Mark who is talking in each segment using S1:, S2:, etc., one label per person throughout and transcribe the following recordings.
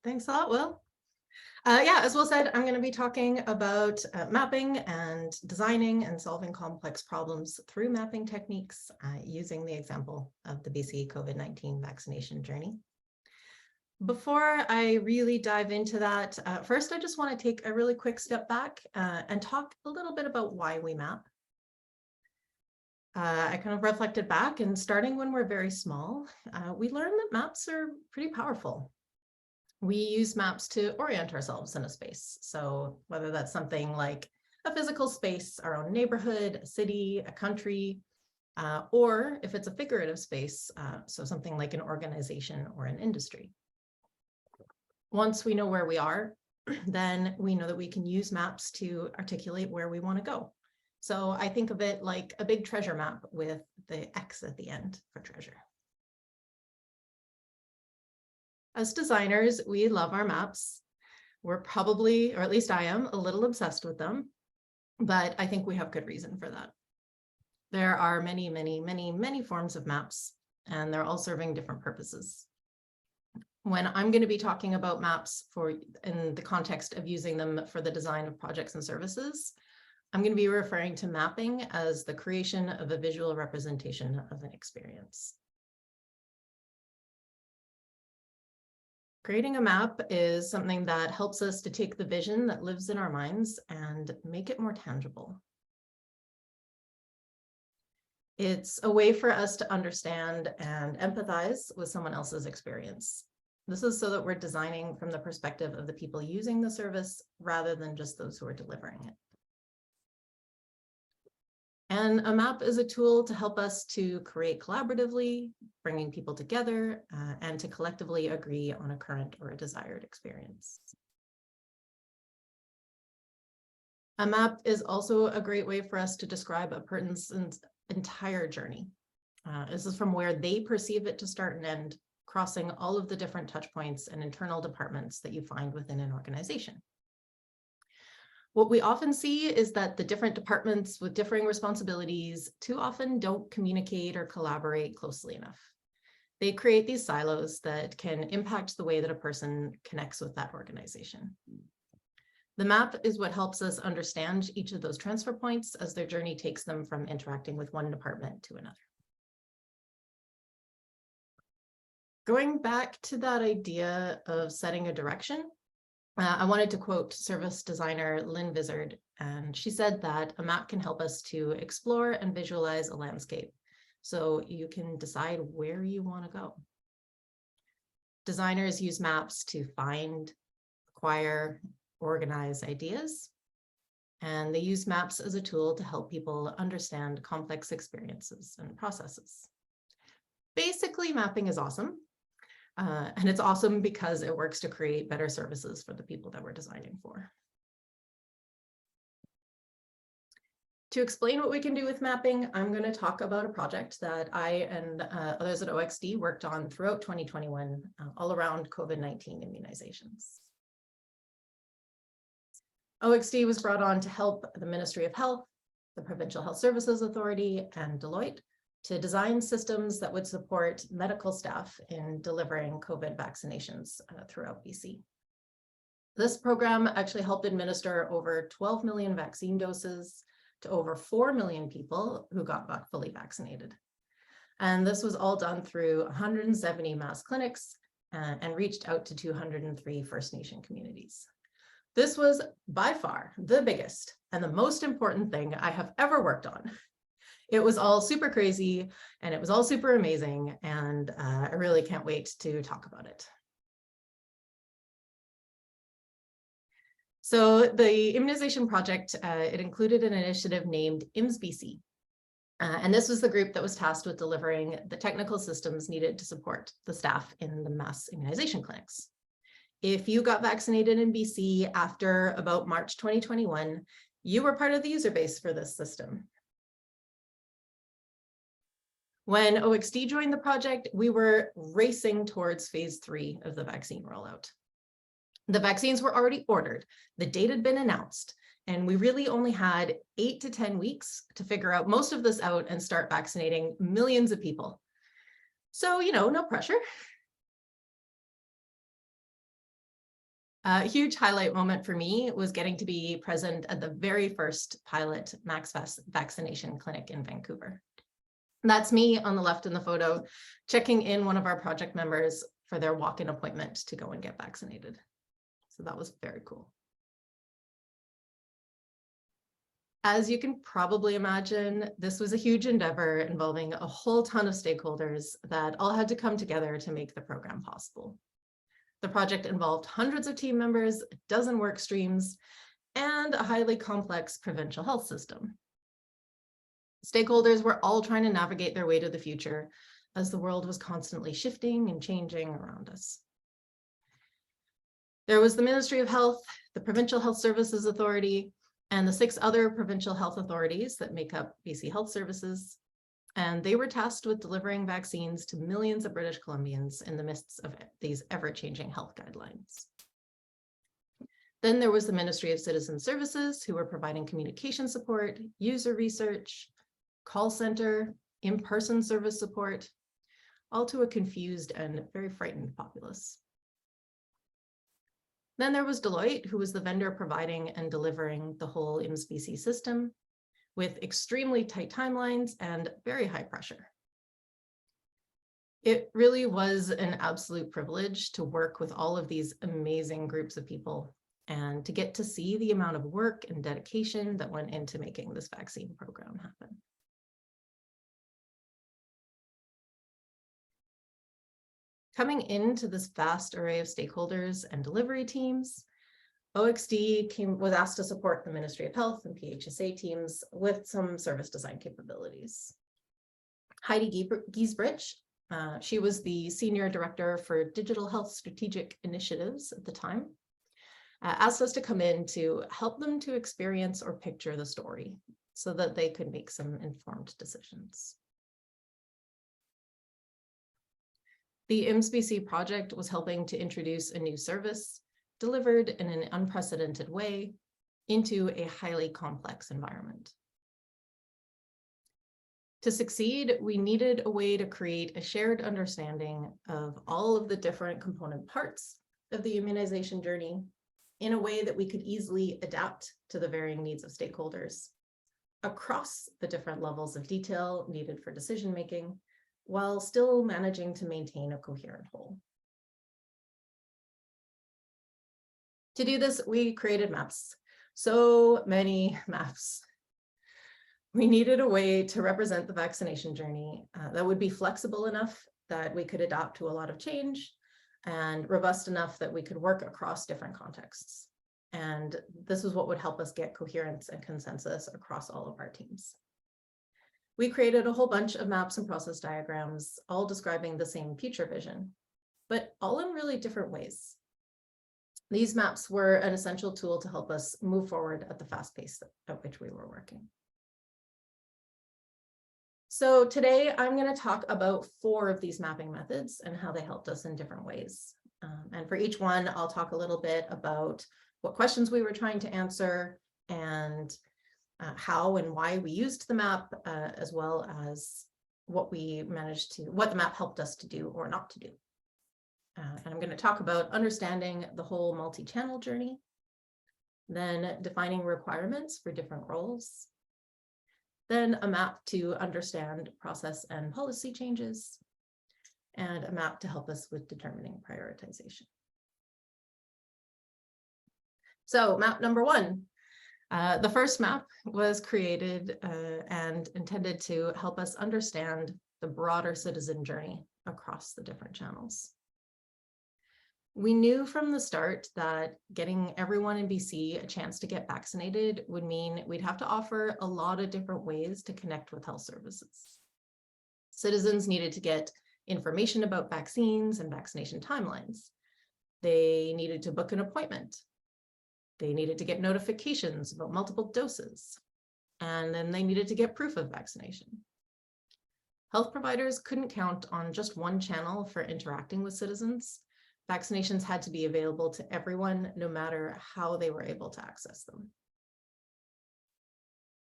S1: Thanks a lot, Will. Yeah, as Will said, I'm going to be talking about mapping and designing and solving complex problems through mapping techniques using the example of the BC COVID-19 vaccination journey. Before I really dive into that, first I just want to take a really quick step back and talk a little bit about why we map. I kind of reflected back, and starting when we're very small, we learned that maps are pretty powerful. We use maps to orient ourselves in a space. So whether that's something like a physical space, our own neighborhood, a city, a country, or if it's a figurative space, so something like an organization or an industry. Once we know where we are, then we know that we can use maps to articulate where we want to go. So I think of it like a big treasure map with the X at the end for treasure. As designers, we love our maps. We're probably, or at least I am, a little obsessed with them, but I think we have good reason for that. There are many, many, many, many forms of maps, and they're all serving different purposes. When I'm going to be talking about maps in the context of using them for the design of projects and services, I'm going to be referring to mapping as the creation of a visual representation of an experience. Creating a map is something that helps us to take the vision that lives in our minds and make it more tangible. It's a way for us to understand and empathize with someone else's experience. This is so that we're designing from the perspective of the people using the service rather than just those who are delivering it. And a map is a tool to help us to create collaboratively, bringing people together, and to collectively agree on a current or a desired experience. A map is also a great way for us to describe a person's entire journey. This is from where they perceive it to start and end, crossing all of the different touch points and internal departments that you find within an organization. What we often see is that the different departments with differing responsibilities too often don't communicate or collaborate closely enough. They create these silos that can impact the way that a person connects with that organization. The map is what helps us understand each of those transfer points as their journey takes them from interacting with one department to another. Going back to that idea of setting a direction, I wanted to quote service designer Lynn Vizard, and she said that a map can help us to explore and visualize a landscape so you can decide where you want to go. Designers use maps to find, acquire, organize ideas, and they use maps as a tool to help people understand complex experiences and processes. Basically, mapping is awesome. And it's awesome because it works to create better services for the people that we're designing for. To explain what we can do with mapping, I'm going to talk about a project that I and others at OXD worked on throughout 2021, all around COVID-19 immunizations. OXD was brought on to help the Ministry of Health, the Provincial Health Services Authority, and Deloitte to design systems that would support medical staff in delivering COVID vaccinations throughout BC. This program actually helped administer over 12 million vaccine doses to over 4 million people who got fully vaccinated. And this was all done through 170 mass clinics and reached out to 203 First Nation communities. This was by far the biggest and the most important thing I have ever worked on. It was all super crazy and it was all super amazing, and I really can't wait to talk about it. So the immunization project, it included an initiative named IMSBC. And this was the group that was tasked with delivering the technical systems needed to support the staff in the mass immunization clinics. If you got vaccinated in BC after about March 2021, you were part of the user base for this system. When OXD joined the project, we were racing towards phase 3 of the vaccine rollout. The vaccines were already ordered, the date had been announced, and we really only had 8 to 10 weeks to figure out most of this out and start vaccinating millions of people. So, no pressure. A huge highlight moment for me was getting to be present at the very first pilot Max vaccination clinic in Vancouver. That's me on the left in the photo, checking in one of our project members for their walk-in appointment to go and get vaccinated. So that was very cool. As you can probably imagine, this was a huge endeavor involving a whole ton of stakeholders that all had to come together to make the program possible. The project involved hundreds of team members, a dozen work streams, and a highly complex provincial health system. Stakeholders were all trying to navigate their way to the future as the world was constantly shifting and changing around us. There was the Ministry of Health, the Provincial Health Services Authority, and the 6 other provincial health authorities that make up BC Health Services. And they were tasked with delivering vaccines to millions of British Columbians in the midst of these ever-changing health guidelines. Then there was the Ministry of Citizen Services, who were providing communication support, user research, call center, in-person service support, all to a confused and very frightened populace. Then there was Deloitte, who was the vendor providing and delivering the whole IMSS-BC system with extremely tight timelines and very high pressure. It really was an absolute privilege to work with all of these amazing groups of people and to get to see the amount of work and dedication that went into making this vaccine program happen. Coming into this vast array of stakeholders and delivery teams, OXD was asked to support the Ministry of Health and PHSA teams with some service design capabilities. Heidi Giesbridge, she was the Senior Director for Digital Health Strategic Initiatives at the time, asked us to come in to help them to experience or picture the story so that they could make some informed decisions. The IMSS-BC project was helping to introduce a new service delivered in an unprecedented way into a highly complex environment. To succeed, we needed a way to create a shared understanding of all of the different component parts of the immunization journey in a way that we could easily adapt to the varying needs of stakeholders across the different levels of detail needed for decision-making, while still managing to maintain a coherent whole. To do this, we created maps. So many maps. We needed a way to represent the vaccination journey that would be flexible enough that we could adapt to a lot of change and robust enough that we could work across different contexts. And this is what would help us get coherence and consensus across all of our teams. We created a whole bunch of maps and process diagrams, all describing the same future vision, but all in really different ways. These maps were an essential tool to help us move forward at the fast pace at which we were working. So today I'm going to talk about 4 of these mapping methods and how they helped us in different ways. And for each one, I'll talk a little bit about what questions we were trying to answer and how and why we used the map, as well as what the map helped us to do or not to do. And I'm going to talk about understanding the whole multi-channel journey, then defining requirements for different roles, then a map to understand process and policy changes, and a map to help us with determining prioritization. So map number 1. The first map was created and intended to help us understand the broader citizen journey across the different channels. We knew from the start that getting everyone in BC a chance to get vaccinated would mean we'd have to offer a lot of different ways to connect with health services. Citizens needed to get information about vaccines and vaccination timelines. They needed to book an appointment. They needed to get notifications about multiple doses, and then they needed to get proof of vaccination. Health providers couldn't count on just one channel for interacting with citizens. Vaccinations had to be available to everyone, no matter how they were able to access them.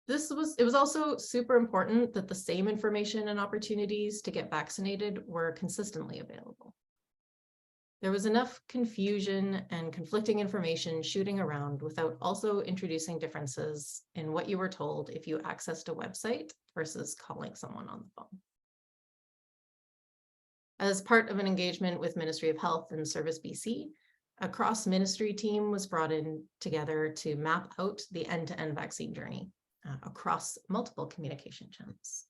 S1: It was also super important that the same information and opportunities to get vaccinated were consistently available. There was enough confusion and conflicting information shooting around without also introducing differences in what you were told if you accessed a website versus calling someone on the phone. As part of an engagement with Ministry of Health and Service BC, a cross-ministry team was brought in together to map out the end-to-end vaccine journey across multiple communication channels.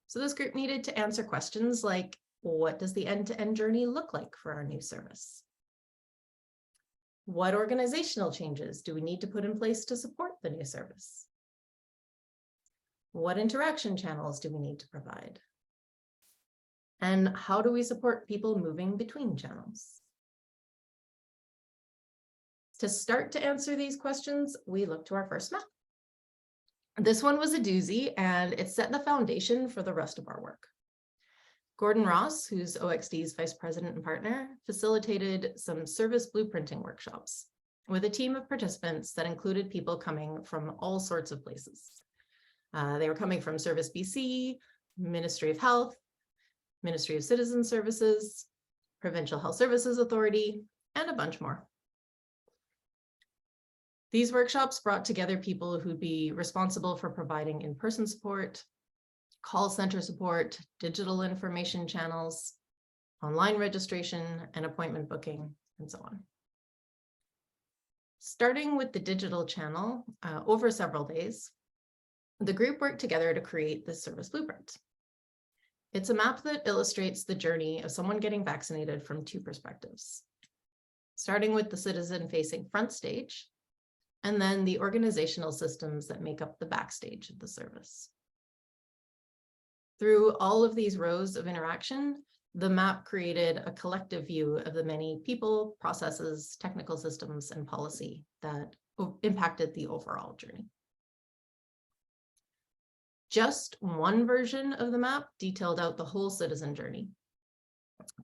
S1: So this group needed to answer questions like, what does the end-to-end journey look like for our new service? What organizational changes do we need to put in place to support the new service? What interaction channels do we need to provide? And how do we support people moving between channels? To start to answer these questions, we look to our first map. This one was a doozy, and it set the foundation for the rest of our work. Gordon Ross, who's OXD's vice president and partner, facilitated some service blueprinting workshops with a team of participants that included people coming from all sorts of places. They were coming from Service BC, Ministry of Health, Ministry of Citizen Services, Provincial Health Services Authority, and a bunch more. These workshops brought together people who'd be responsible for providing in-person support, call center support, digital information channels, online registration and appointment booking, and so on. Starting with the digital channel, over several days, the group worked together to create this service blueprint. It's a map that illustrates the journey of someone getting vaccinated from two perspectives, starting with the citizen-facing front stage, and then the organizational systems that make up the backstage of the service. Through all of these rows of interaction, the map created a collective view of the many people, processes, technical systems, and policy that impacted the overall journey. Just one version of the map detailed out the whole citizen journey,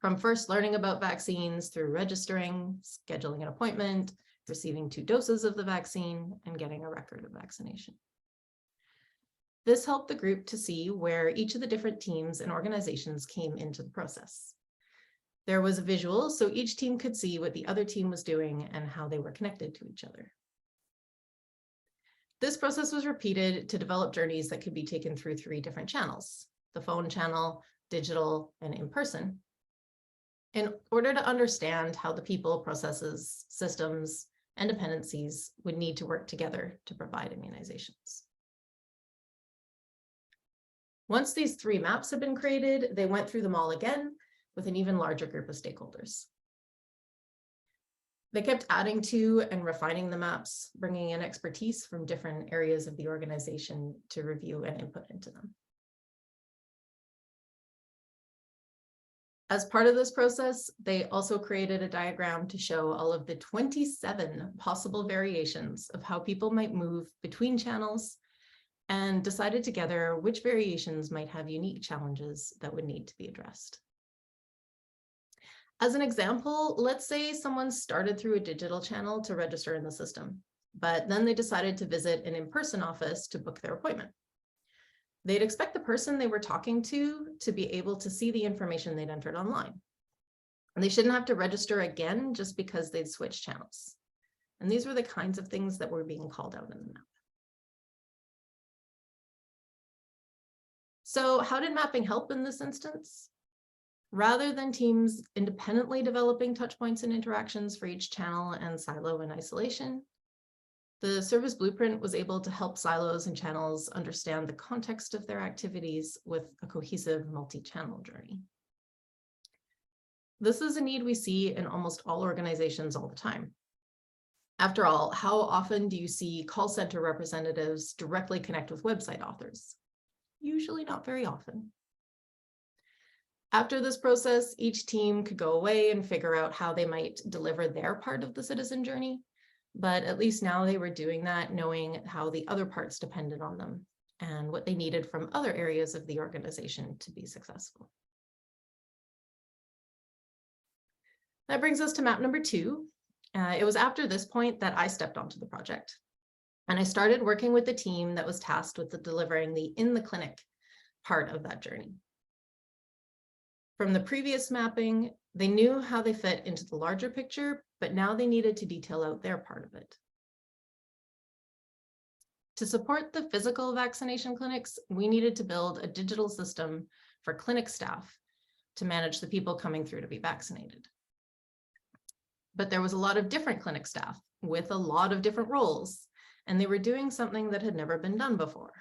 S1: from first learning about vaccines through registering, scheduling an appointment, receiving 2 doses of the vaccine, and getting a record of vaccination. This helped the group to see where each of the different teams and organizations came into the process. There was a visual, so each team could see what the other team was doing and how they were connected to each other. This process was repeated to develop journeys that could be taken through 3 different channels: the phone channel, digital, and in-person, in order to understand how the people, processes, systems, and dependencies would need to work together to provide immunizations. Once these 3 maps had been created, they went through them all again with an even larger group of stakeholders. They kept adding to and refining the maps, bringing in expertise from different areas of the organization to review and input into them. As part of this process, they also created a diagram to show all of the 27 possible variations of how people might move between channels, and decided together which variations might have unique challenges that would need to be addressed. As an example, let's say someone started through a digital channel to register in the system, but then they decided to visit an in-person office to book their appointment. They'd expect the person they were talking to be able to see the information they'd entered online. And they shouldn't have to register again just because they'd switched channels. And these were the kinds of things that were being called out in the map. So how did mapping help in this instance? Rather than teams independently developing touchpoints and interactions for each channel and silo in isolation, the service blueprint was able to help silos and channels understand the context of their activities with a cohesive multi-channel journey. This is a need we see in almost all organizations all the time. After all, how often do you see call center representatives directly connect with website authors? Usually not very often. After this process, each team could go away and figure out how they might deliver their part of the citizen journey, but at least now they were doing that knowing how the other parts depended on them and what they needed from other areas of the organization to be successful. That brings us to map number 2. It was after this point that I stepped onto the project. And I started working with the team that was tasked with delivering the in the clinic part of that journey. From the previous mapping, they knew how they fit into the larger picture, but now they needed to detail out their part of it. To support the physical vaccination clinics, we needed to build a digital system for clinic staff to manage the people coming through to be vaccinated. But there was a lot of different clinic staff with a lot of different roles, and they were doing something that had never been done before.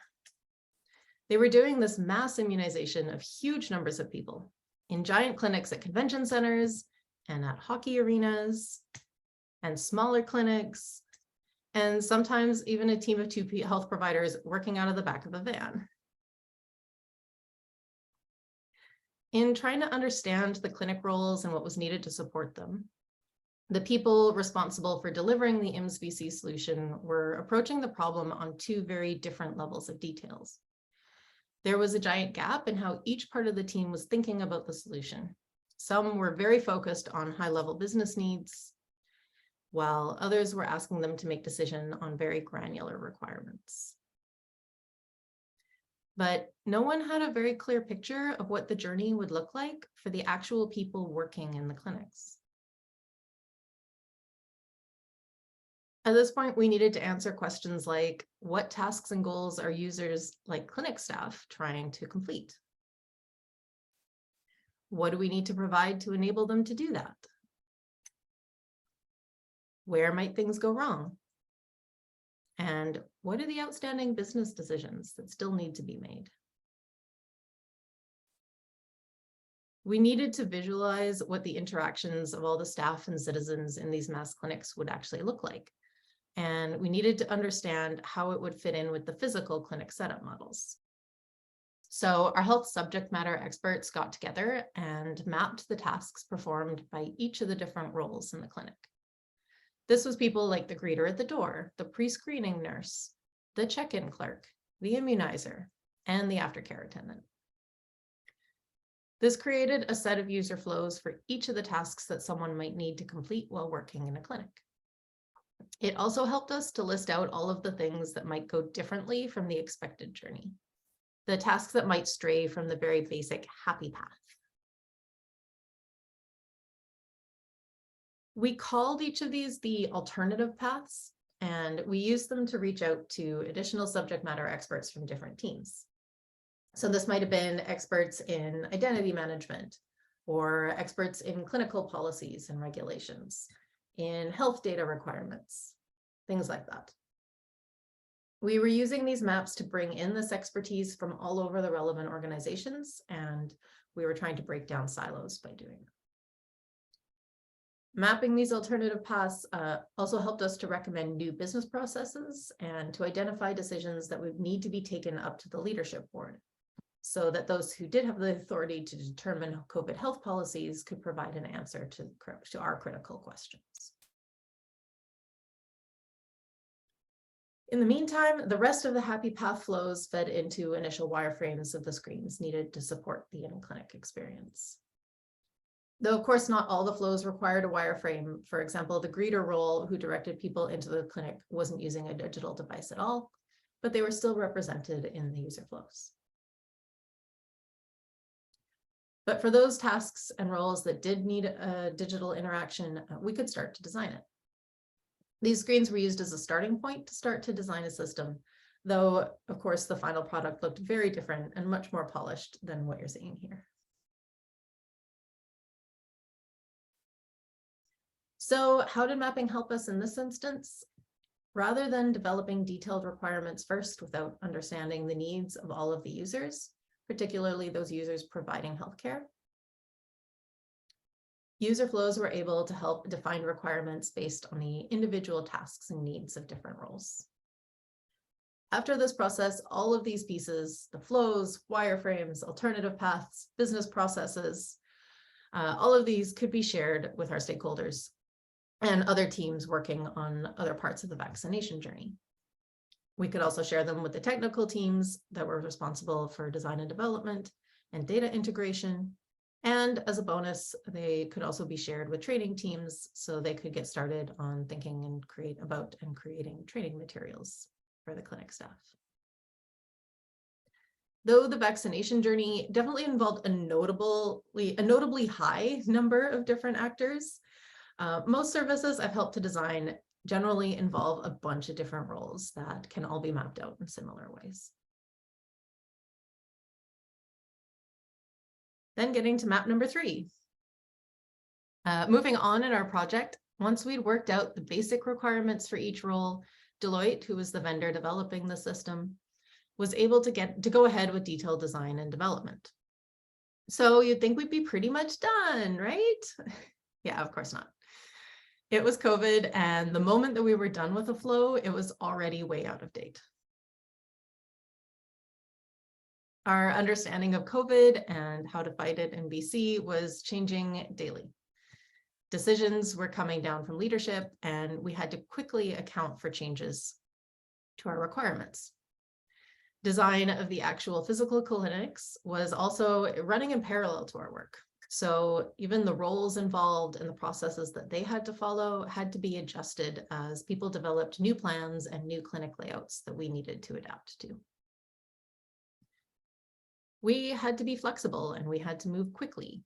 S1: They were doing this mass immunization of huge numbers of people in giant clinics at convention centers and at hockey arenas and smaller clinics, and sometimes even a team of 2 health providers working out of the back of a van. In trying to understand the clinic roles and what was needed to support them, the people responsible for delivering the IMSS-VC solution were approaching the problem on 2 very different levels of details. There was a giant gap in how each part of the team was thinking about the solution. Some were very focused on high-level business needs, while others were asking them to make decisions on very granular requirements. But no one had a very clear picture of what the journey would look like for the actual people working in the clinics. At this point, we needed to answer questions like, what tasks and goals are users like clinic staff trying to complete? What do we need to provide to enable them to do that? Where might things go wrong? And what are the outstanding business decisions that still need to be made? We needed to visualize what the interactions of all the staff and citizens in these mass clinics would actually look like. And we needed to understand how it would fit in with the physical clinic setup models. So our health subject matter experts got together and mapped the tasks performed by each of the different roles in the clinic. This was people like the greeter at the door, the pre-screening nurse, the check-in clerk, the immunizer, and the aftercare attendant. This created a set of user flows for each of the tasks that someone might need to complete while working in a clinic. It also helped us to list out all of the things that might go differently from the expected journey, the tasks that might stray from the very basic happy path. We called each of these the alternative paths, and we used them to reach out to additional subject matter experts from different teams. So this might have been experts in identity management, or experts in clinical policies and regulations, in health data requirements, things like that. We were using these maps to bring in this expertise from all over the relevant organizations, and we were trying to break down silos by doing that. Mapping these alternative paths also helped us to recommend new business processes and to identify decisions that would need to be taken up to the leadership board, so that those who did have the authority to determine COVID health policies could provide an answer to our critical questions. In the meantime, the rest of the happy path flows fed into initial wireframes of the screens needed to support the in-clinic experience. Though, of course, not all the flows required a wireframe. For example, the greeter role who directed people into the clinic wasn't using a digital device at all, but they were still represented in the user flows. But for those tasks and roles that did need a digital interaction, we could start to design it. These screens were used as a starting point to start to design a system, though, of course, the final product looked very different and much more polished than what you're seeing here. So how did mapping help us in this instance? Rather than developing detailed requirements first without understanding the needs of all of the users, particularly those users providing healthcare, user flows were able to help define requirements based on the individual tasks and needs of different roles. After this process, all of these pieces, the flows, wireframes, alternative paths, business processes, all of these could be shared with our stakeholders and other teams working on other parts of the vaccination journey. We could also share them with the technical teams that were responsible for design and development and data integration. And as a bonus, they could also be shared with training teams so they could get started on thinking and creating training materials for the clinic staff. Though the vaccination journey definitely involved a notably high number of different actors, most services I've helped to design generally involve a bunch of different roles that can all be mapped out in similar ways. Then getting to map number 3. Moving on in our project, once we'd worked out the basic requirements for each role, Deloitte, who was the vendor developing the system, was able to go ahead with detailed design and development. So you'd think we'd be pretty much done, right? Yeah, of course not. It was COVID, and the moment that we were done with the flow, it was already way out of date. Our understanding of COVID and how to fight it in BC was changing daily. Decisions were coming down from leadership, and we had to quickly account for changes to our requirements. Design of the actual physical clinics was also running in parallel to our work. So even the roles involved and the processes that they had to follow had to be adjusted as people developed new plans and new clinic layouts that we needed to adapt to. We had to be flexible and we had to move quickly,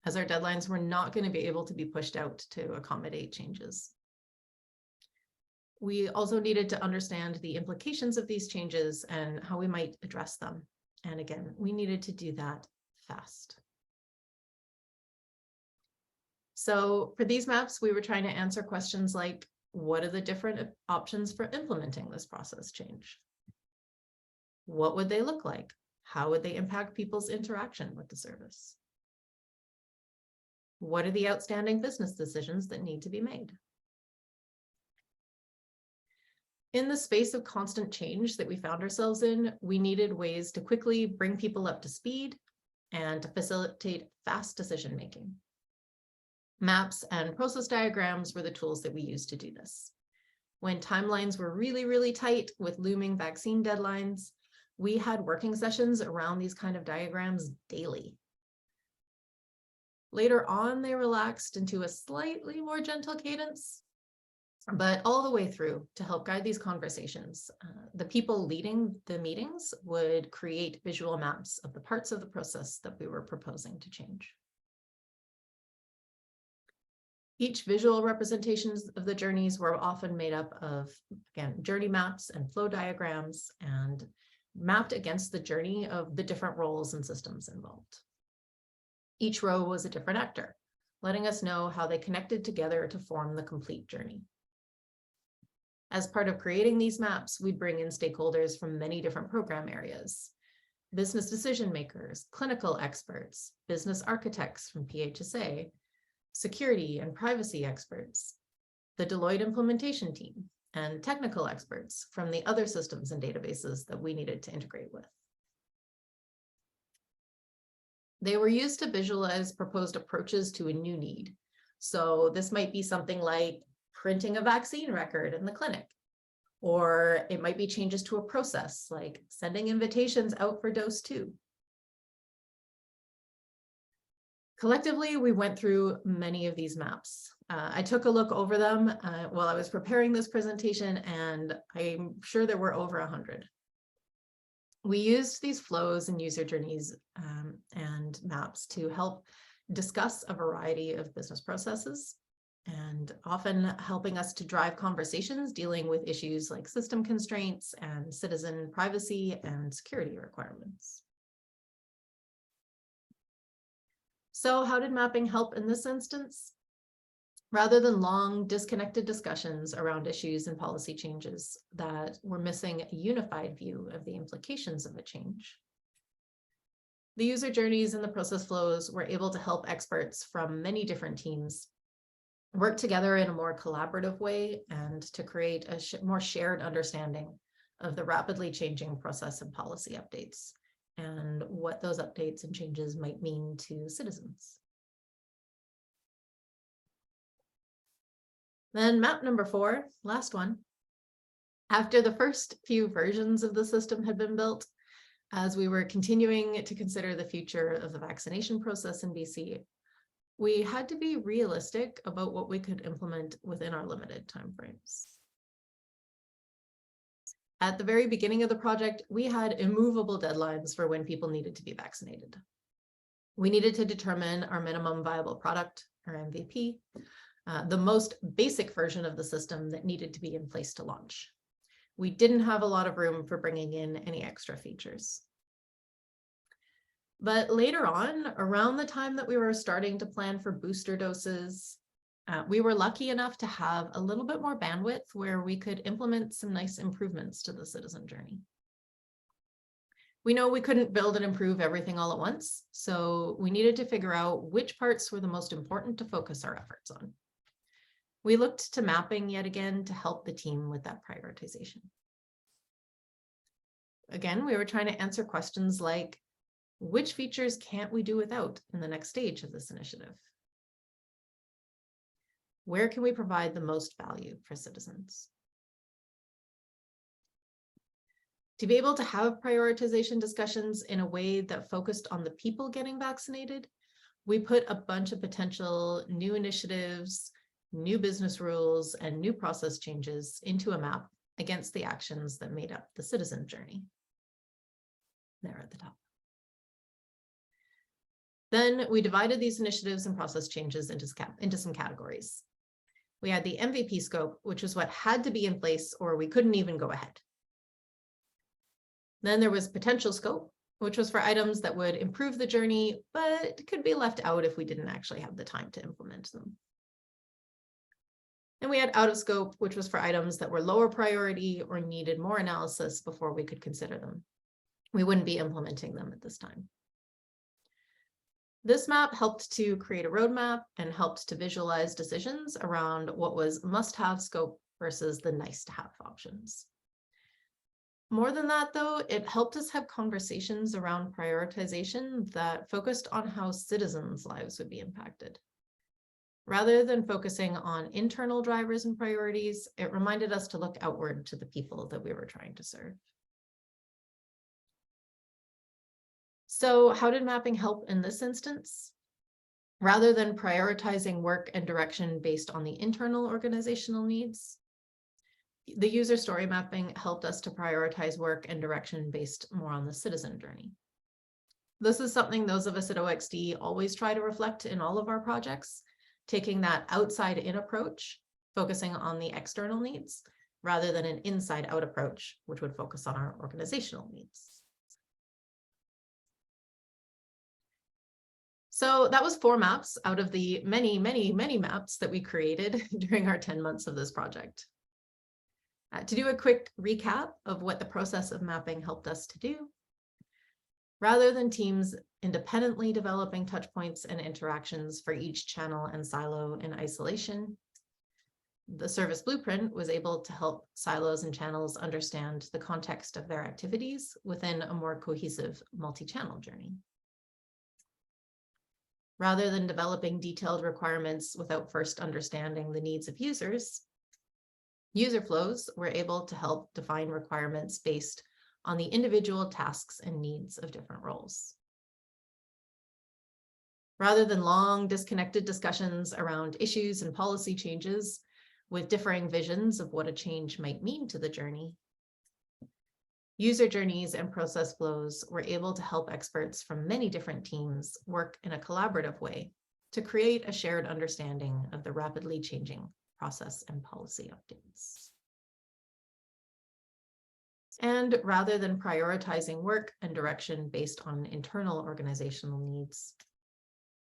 S1: as our deadlines were not going to be able to be pushed out to accommodate changes. We also needed to understand the implications of these changes and how we might address them. And again, we needed to do that fast. So for these maps, we were trying to answer questions like, what are the different options for implementing this process change? What would they look like? How would they impact people's interaction with the service? What are the outstanding business decisions that need to be made? In the space of constant change that we found ourselves in, we needed ways to quickly bring people up to speed and to facilitate fast decision-making. Maps and process diagrams were the tools that we used to do this. When timelines were really, really tight with looming vaccine deadlines, we had working sessions around these kind of diagrams daily. Later on, they relaxed into a slightly more gentle cadence, but all the way through to help guide these conversations, the people leading the meetings would create visual maps of the parts of the process that we were proposing to change. Each visual representations of the journeys were often made up of, again, journey maps and flow diagrams and mapped against the journey of the different roles and systems involved. Each row was a different actor, letting us know how they connected together to form the complete journey. As part of creating these maps, we'd bring in stakeholders from many different program areas: business decision makers, clinical experts, business architects from PHSA, security and privacy experts, the Deloitte implementation team, and technical experts from the other systems and databases that we needed to integrate with. They were used to visualize proposed approaches to a new need. So this might be something like printing a vaccine record in the clinic, or it might be changes to a process like sending invitations out for dose 2. Collectively, we went through many of these maps. I took a look over them while I was preparing this presentation, and I'm sure there were over 100. We used these flows and user journeys and maps to help discuss a variety of business processes, and often helping us to drive conversations dealing with issues like system constraints and citizen privacy and security requirements. So how did mapping help in this instance? Rather than long, disconnected discussions around issues and policy changes that were missing a unified view of the implications of a change, the user journeys and the process flows were able to help experts from many different teams work together in a more collaborative way and to create a more shared understanding of the rapidly changing process and policy updates and what those updates and changes might mean to citizens. Then map number 4, last one. After the first few versions of the system had been built, as we were continuing to consider the future of the vaccination process in BC, we had to be realistic about what we could implement within our limited timeframes. At the very beginning of the project, we had immovable deadlines for when people needed to be vaccinated. We needed to determine our minimum viable product, or MVP, the most basic version of the system that needed to be in place to launch. We didn't have a lot of room for bringing in any extra features. But later on, around the time that we were starting to plan for booster doses, we were lucky enough to have a little bit more bandwidth where we could implement some nice improvements to the citizen journey. We know we couldn't build and improve everything all at once, so we needed to figure out which parts were the most important to focus our efforts on. We looked to mapping yet again to help the team with that prioritization. Again, we were trying to answer questions like, which features can't we do without in the next stage of this initiative? Where can we provide the most value for citizens? To be able to have prioritization discussions in a way that focused on the people getting vaccinated, we put a bunch of potential new initiatives, new business rules, and new process changes into a map against the actions that made up the citizen journey. There at the top. Then we divided these initiatives and process changes into some categories. We had the MVP scope, which was what had to be in place or we couldn't even go ahead. Then there was potential scope, which was for items that would improve the journey, but could be left out if we didn't actually have the time to implement them. And we had out of scope, which was for items that were lower priority or needed more analysis before we could consider them. We wouldn't be implementing them at this time. This map helped to create a roadmap and helped to visualize decisions around what was must-have scope versus the nice-to-have options. More than that, though, it helped us have conversations around prioritization that focused on how citizens' lives would be impacted. Rather than focusing on internal drivers and priorities, it reminded us to look outward to the people that we were trying to serve. So how did mapping help in this instance? Rather than prioritizing work and direction based on the internal organizational needs, the user story mapping helped us to prioritize work and direction based more on the citizen journey. This is something those of us at OXD always try to reflect in all of our projects, taking that outside-in approach, focusing on the external needs, rather than an inside-out approach, which would focus on our organizational needs. So that was 4 maps out of the many, many, many maps that we created during our 10 months of this project. To do a quick recap of what the process of mapping helped us to do, rather than teams independently developing touchpoints and interactions for each channel and silo in isolation, the service blueprint was able to help silos and channels understand the context of their activities within a more cohesive multi-channel journey. Rather than developing detailed requirements without first understanding the needs of users, user flows were able to help define requirements based on the individual tasks and needs of different roles. Rather than long disconnected discussions around issues and policy changes with differing visions of what a change might mean to the journey, user journeys and process flows were able to help experts from many different teams work in a collaborative way to create a shared understanding of the rapidly changing process and policy updates. And rather than prioritizing work and direction based on internal organizational needs,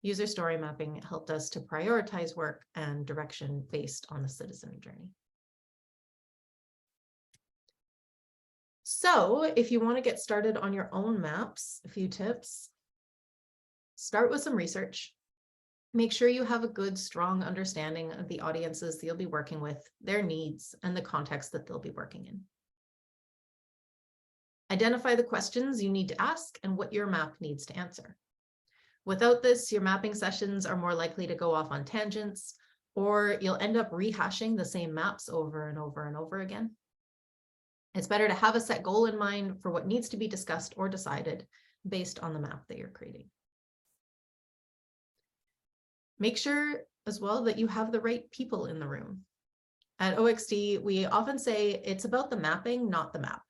S1: user story mapping helped us to prioritize work and direction based on the citizen journey. So if you want to get started on your own maps, a few tips. Start with some research. Make sure you have a good, strong understanding of the audiences that you'll be working with, their needs, and the context that they'll be working in. Identify the questions you need to ask and what your map needs to answer. Without this, your mapping sessions are more likely to go off on tangents, or you'll end up rehashing the same maps over and over and over again. It's better to have a set goal in mind for what needs to be discussed or decided based on the map that you're creating. Make sure as well that you have the right people in the room. At OXT, we often say it's about the mapping, not the map.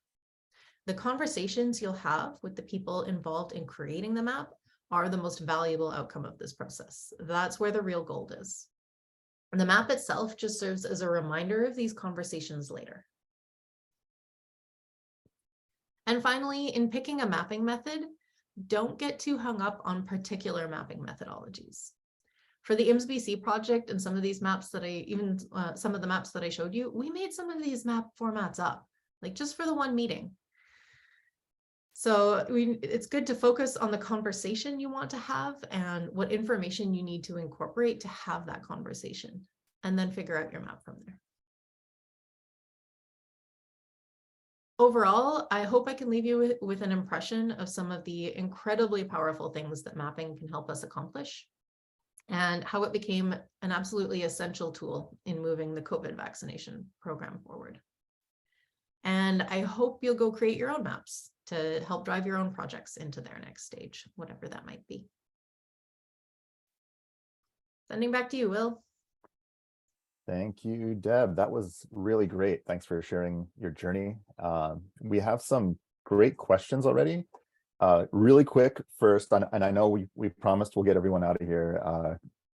S1: The conversations you'll have with the people involved in creating the map are the most valuable outcome of this process. That's where the real gold is. And the map itself just serves as a reminder of these conversations later. And finally, in picking a mapping method, don't get too hung up on particular mapping methodologies. For the IMSBC project and some of these maps that some of the maps that I showed you, we made some of these map formats up, like just for the one meeting. So it's good to focus on the conversation you want to have and what information you need to incorporate to have that conversation, and then figure out your map from there. Overall, I hope I can leave you with an impression of some of the incredibly powerful things that mapping can help us accomplish, and how it became an absolutely essential tool in moving the COVID vaccination program forward. And I hope you'll go create your own maps to help drive your own projects into their next stage, whatever that might be. Sending back to you, Will.
S2: Thank you, Deb. That was really great. Thanks for sharing your journey. We have some great questions already. Really quick first, and I know we promised we'll get everyone out of here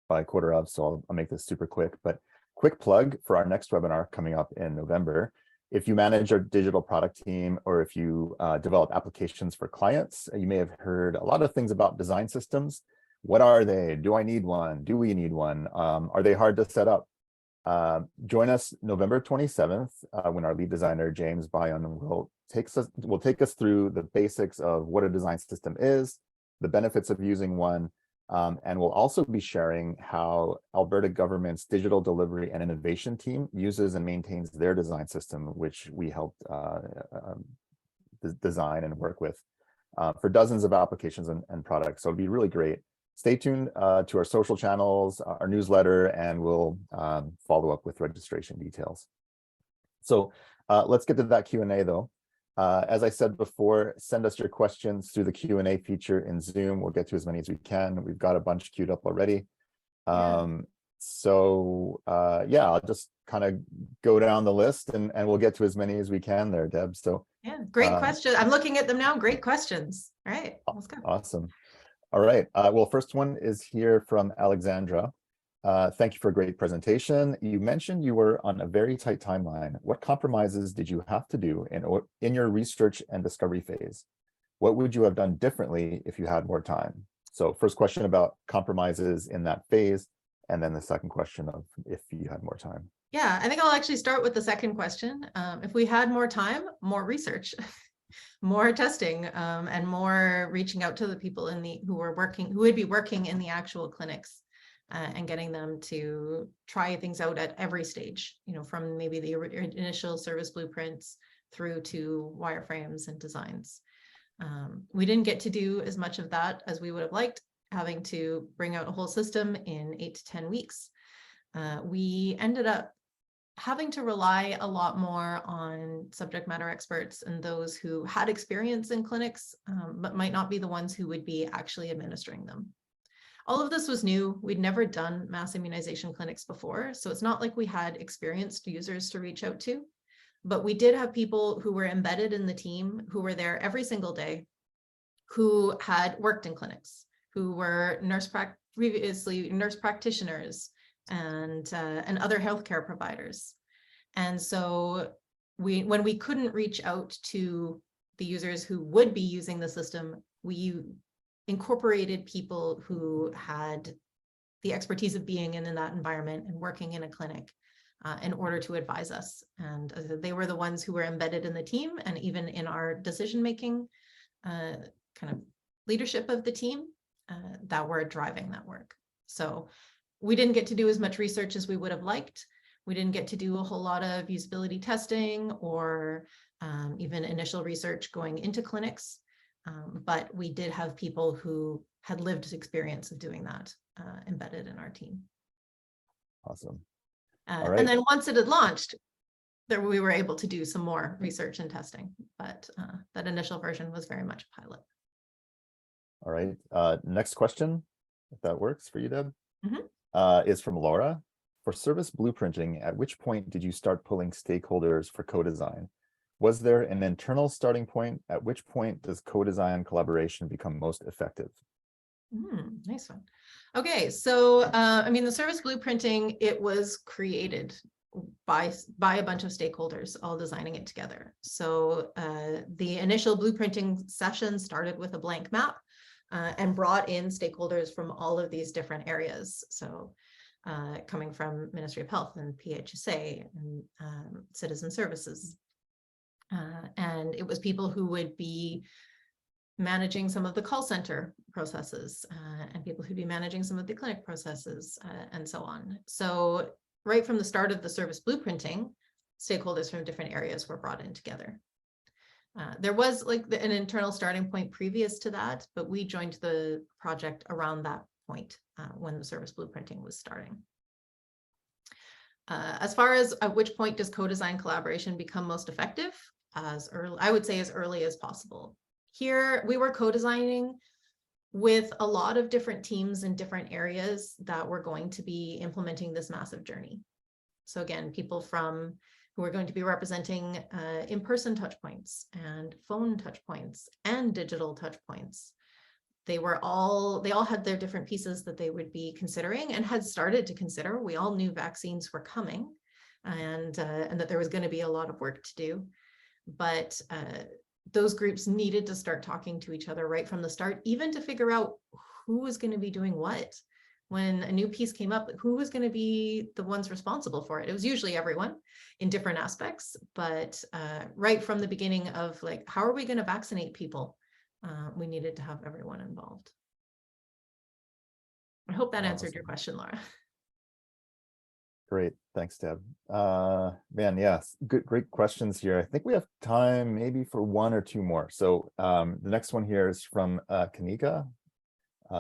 S2: by 1:15, so I'll make this super quick, but quick plug for our next webinar coming up in November. If you manage our digital product team, or if you develop applications for clients, you may have heard a lot of things about design systems. What are they? Do I need one? Do we need one? Are they hard to set up? Join us November 27th when our lead designer, James Bayon, will take us through the basics of what a design system is, the benefits of using one, and we'll also be sharing how Alberta government's digital delivery and innovation team uses and maintains their design system, which we helped design and work with for dozens of applications and products. So it'd be really great. Stay tuned to our social channels, our newsletter, and we'll follow up with registration details. So let's get to that Q&A though. As I said before, send us your questions through the Q&A feature in Zoom. We'll get to as many as we can. We've got a bunch queued up already. So yeah, I'll just kind of go down the list and we'll get to as many as we can there, Deb. So
S1: yeah, great question. I'm looking at them now. Great questions. All right, let's go.
S2: Awesome. All right. Well, first one is here from Alexandra. Thank you for a great presentation. You mentioned you were on a very tight timeline. What compromises did you have to do in your research and discovery phase? What would you have done differently if you had more time? So first question about compromises in that phase, and then the second question of if you had more time.
S1: Yeah, I think I'll actually start with the second question. If we had more time, more research, more testing, and more reaching out to the people who would be working in the actual clinics. And getting them to try things out at every stage, from maybe the initial service blueprints through to wireframes and designs. We didn't get to do as much of that as we would have liked, having to bring out a whole system in 8 to 10 weeks. We ended up having to rely a lot more on subject matter experts and those who had experience in clinics, but might not be the ones who would be actually administering them. All of this was new. We'd never done mass immunization clinics before, so it's not like we had experienced users to reach out to, but we did have people who were embedded in the team, who were there every single day, who had worked in clinics, who were previously nurse practitioners and other healthcare providers. And so when we couldn't reach out to the users who would be using the system, we incorporated people who had the expertise of being in that environment and working in a clinic in order to advise us. And they were the ones who were embedded in the team and even in our decision-making kind of leadership of the team that were driving that work. So we didn't get to do as much research as we would have liked. We didn't get to do a whole lot of usability testing or even initial research going into clinics. But we did have people who had lived experience of doing that embedded in our team.
S2: Awesome.
S1: And then once it had launched, we were able to do some more research and testing, but that initial version was very much a pilot.
S2: All right. Next question, if that works for you, Deb,
S1: Mm-hmm.
S2: is from Laura. for service blueprinting, at which point did you start pulling stakeholders for co-design? Was there an internal starting point? At which point does co-design collaboration become most effective?
S1: Nice one. Okay, so I mean, the service blueprinting, it was created by a bunch of stakeholders all designing it together. So the initial blueprinting session started with a blank map and brought in stakeholders from all of these different areas. So coming from Ministry of Health and PHSA and Citizen Services. And it was people who would be managing some of the call center processes and people who'd be managing some of the clinic processes and so on. So right from the start of the service blueprinting, stakeholders from different areas were brought in together. There was like an internal starting point previous to that, but we joined the project around that point when the service blueprinting was starting. As far as at which point does co-design collaboration become most effective? As early, I would say as early as possible. Here, we were co-designing with a lot of different teams in different areas that were going to be implementing this massive journey. So again, people who are going to be representing in-person touchpoints and phone touchpoints and digital touchpoints. They all had their different pieces that they would be considering and had started to consider. We all knew vaccines were coming and that there was going to be a lot of work to do. But those groups needed to start talking to each other right from the start, even to figure out who was going to be doing what. When a new piece came up, who was going to be the ones responsible for it? It was usually everyone in different aspects, but right from the beginning of like, how are we going to vaccinate people? We needed to have everyone involved. I hope that answered your question, Laura.
S2: Great, thanks, Deb. Man, yes, great questions here. I think we have time maybe for one or two more. So the next one here is from Kanika.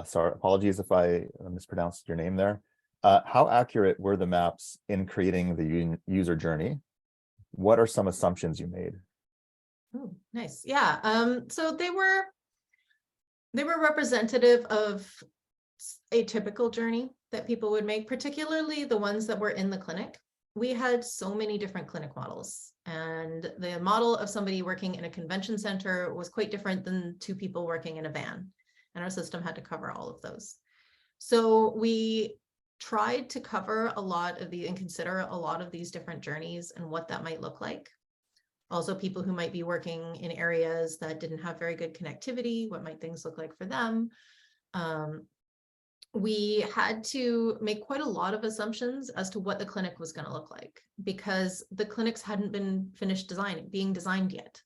S2: Sorry, apologies if I mispronounced your name there. How accurate were the maps in creating the user journey? What are some assumptions you made?
S1: Oh, nice. Yeah. So they were representative of a typical journey that people would make, particularly the ones that were in the clinic. We had so many different clinic models, and the model of somebody working in a convention center was quite different than two people working in a van, and our system had to cover all of those. So we tried to cover a lot of and consider a lot of these different journeys and what that might look like. Also, people who might be working in areas that didn't have very good connectivity, what might things look like for them? We had to make quite a lot of assumptions as to what the clinic was going to look like, because the clinics hadn't been finished being designed yet.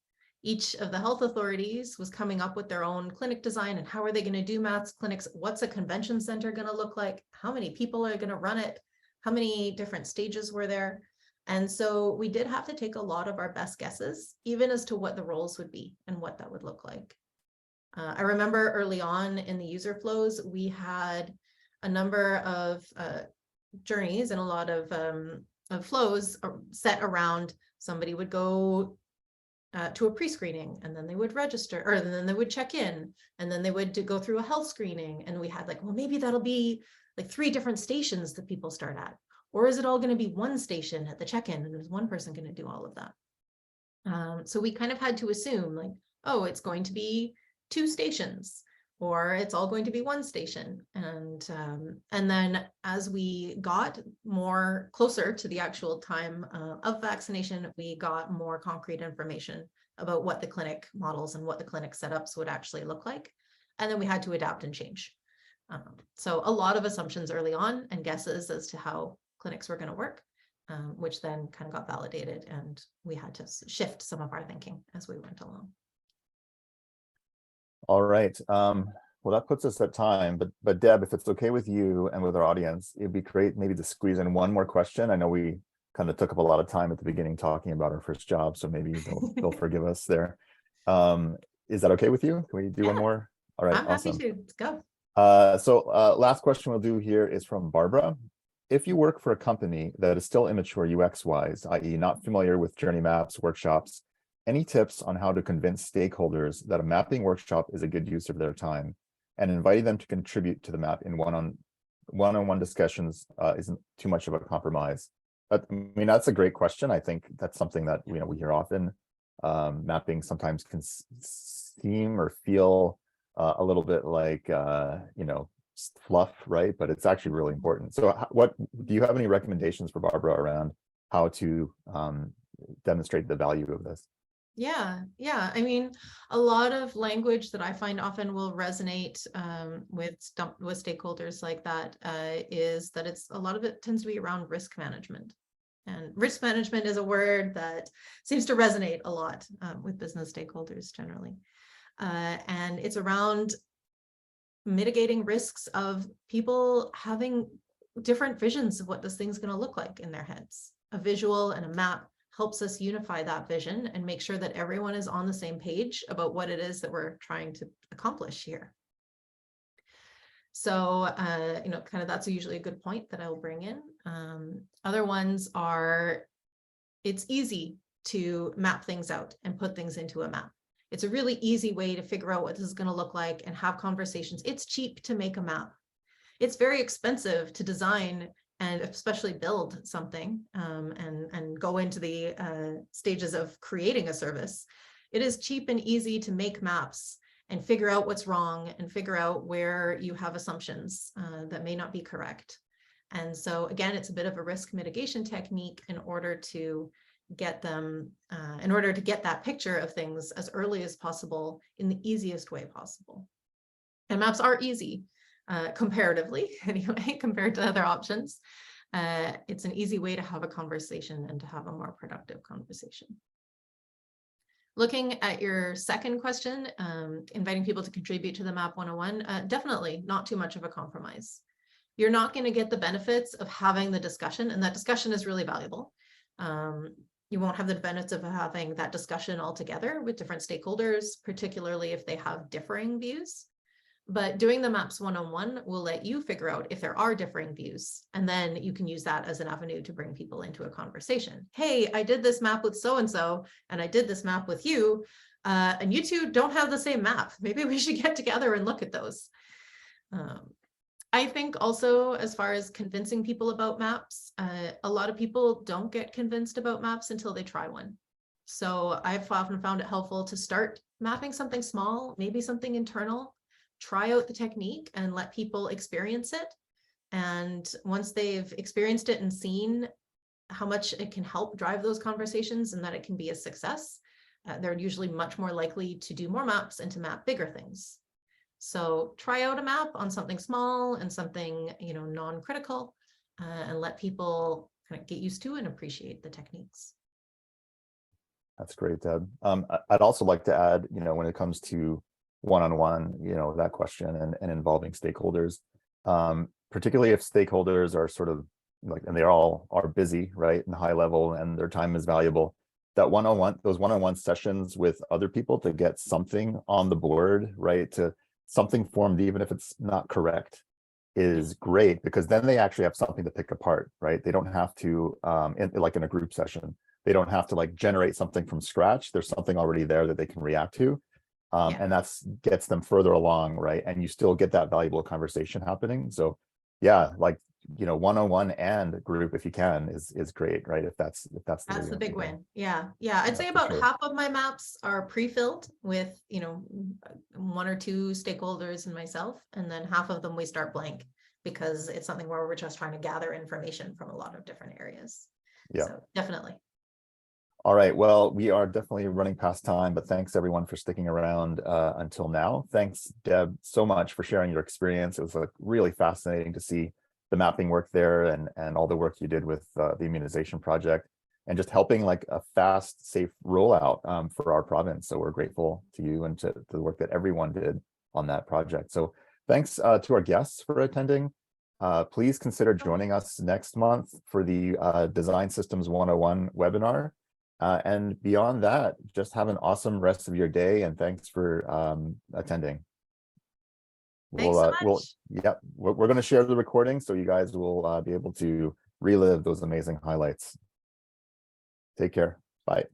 S1: Each of the health authorities was coming up with their own clinic design and how are they going to do mass clinics? What's a convention center going to look like? How many people are going to run it? How many different stages were there? And so we did have to take a lot of our best guesses, even as to what the roles would be and what that would look like. I remember early on in the user flows, we had a number of journeys and a lot of flows set around somebody would go to a pre-screening, and then they would register, or then they would check in, and then they would go through a health screening. And we had like, well, maybe that'll be like 3 different stations that people start at. Or is it all going to be one station at the check-in and there's one person going to do all of that? So we kind of had to assume like, oh, it's going to be 2 stations, or it's all going to be 1 station. And then as we got more closer to the actual time of vaccination, we got more concrete information about what the clinic models and what the clinic setups would actually look like. And then we had to adapt and change. So a lot of assumptions early on and guesses as to how clinics were going to work, which then kind of got validated, and we had to shift some of our thinking as we went along.
S2: All right. Well, that puts us at time, but Deb, if it's okay with you and with our audience, it'd be great maybe to squeeze in one more question. I know we kind of took up a lot of time at the beginning talking about our first job, so maybe they'll forgive us there. Is that okay with you? Can we do one more? All right,
S1: I'm
S2: awesome.
S1: happy to. Let's go.
S2: Last question we'll do here is from Barbara. If you work for a company that is still immature UX-wise, i.e. not familiar with journey maps, workshops, any tips on how to convince stakeholders that a mapping workshop is a good use of their time and inviting them to contribute to the map in one-on-one discussions isn't too much of a compromise? I mean, that's a great question. I think that's something that we hear often. Mapping sometimes can seem or feel a little bit like fluff, right? But it's actually really important. So what do you have any recommendations for Barbara around how to demonstrate the value of this?
S1: Yeah. I mean, a lot of language that I find often will resonate with stakeholders like that is that a lot of it tends to be around risk management. And risk management is a word that seems to resonate a lot with business stakeholders generally. And it's around mitigating risks of people having different visions of what this thing's going to look like in their heads. A visual and a map helps us unify that vision and make sure that everyone is on the same page about what it is that we're trying to accomplish here. So, kind of that's usually a good point that I will bring in. Other ones are, it's easy to map things out and put things into a map. It's a really easy way to figure out what this is going to look like and have conversations. It's cheap to make a map. It's very expensive to design and especially build something and go into the stages of creating a service. It is cheap and easy to make maps and figure out what's wrong and figure out where you have assumptions that may not be correct. And so again, it's a bit of a risk mitigation technique in order to get them, in order to get that picture of things as early as possible in the easiest way possible. And maps are easy. Comparatively, anyway, compared to other options. It's an easy way to have a conversation and to have a more productive conversation. Looking at your second question, inviting people to contribute to the MAP 101, definitely not too much of a compromise. You're not going to get the benefits of having the discussion, and that discussion is really valuable. You won't have the benefits of having that discussion altogether with different stakeholders, particularly if they have differing views. But doing the MAPS 101 will let you figure out if there are differing views, and then you can use that as an avenue to bring people into a conversation. Hey, I did this map with so-and-so, and I did this map with you, and you two don't have the same map. Maybe we should get together and look at those. I think also, as far as convincing people about maps, a lot of people don't get convinced about maps until they try one. So I've often found it helpful to start mapping something small, maybe something internal, try out the technique and let people experience it. And once they've experienced it and seen how much it can help drive those conversations and that it can be a success, they're usually much more likely to do more maps and to map bigger things. So try out a map on something small and something, non-critical, and let people kind of get used to and appreciate the techniques.
S2: That's great, Deb. I'd also like to add, when it comes to one-on-one, that question and involving stakeholders, particularly if stakeholders are sort of like, and they all are busy, right, and high level, and their time is valuable. That those one-on-one sessions with other people to get something on the board, right, to something formed, even if it's not correct, is great, because then they actually have something to pick apart, right? They don't have to, like in a group session, they don't have to like generate something from scratch. There's something already there that they can react to. And that's gets them further along, right? And you still get that valuable conversation happening. So yeah, like, one-on-one and group, if you can, is great, right? If that's
S1: the big win. Yeah. I'd say about half of my maps are pre-filled with, one or two stakeholders and myself, and then half of them we start blank because it's something where we're just trying to gather information from a lot of different areas. Yeah. So definitely.
S2: All right, well, we are definitely running past time, but thanks everyone for sticking around until now. Thanks, Deb, so much for sharing your experience. It was really fascinating to see the mapping work there and all the work you did with the immunization project and just helping like a fast, safe rollout for our province. So we're grateful to you and to the work that everyone did on that project. So thanks to our guests for attending. Please consider joining us next month for the Design Systems 101 webinar. And beyond that, just have an awesome rest of your day, and thanks for attending.
S1: Thanks so much.
S2: We're going to share the recording so you guys will be able to relive those amazing highlights. Take care. Bye.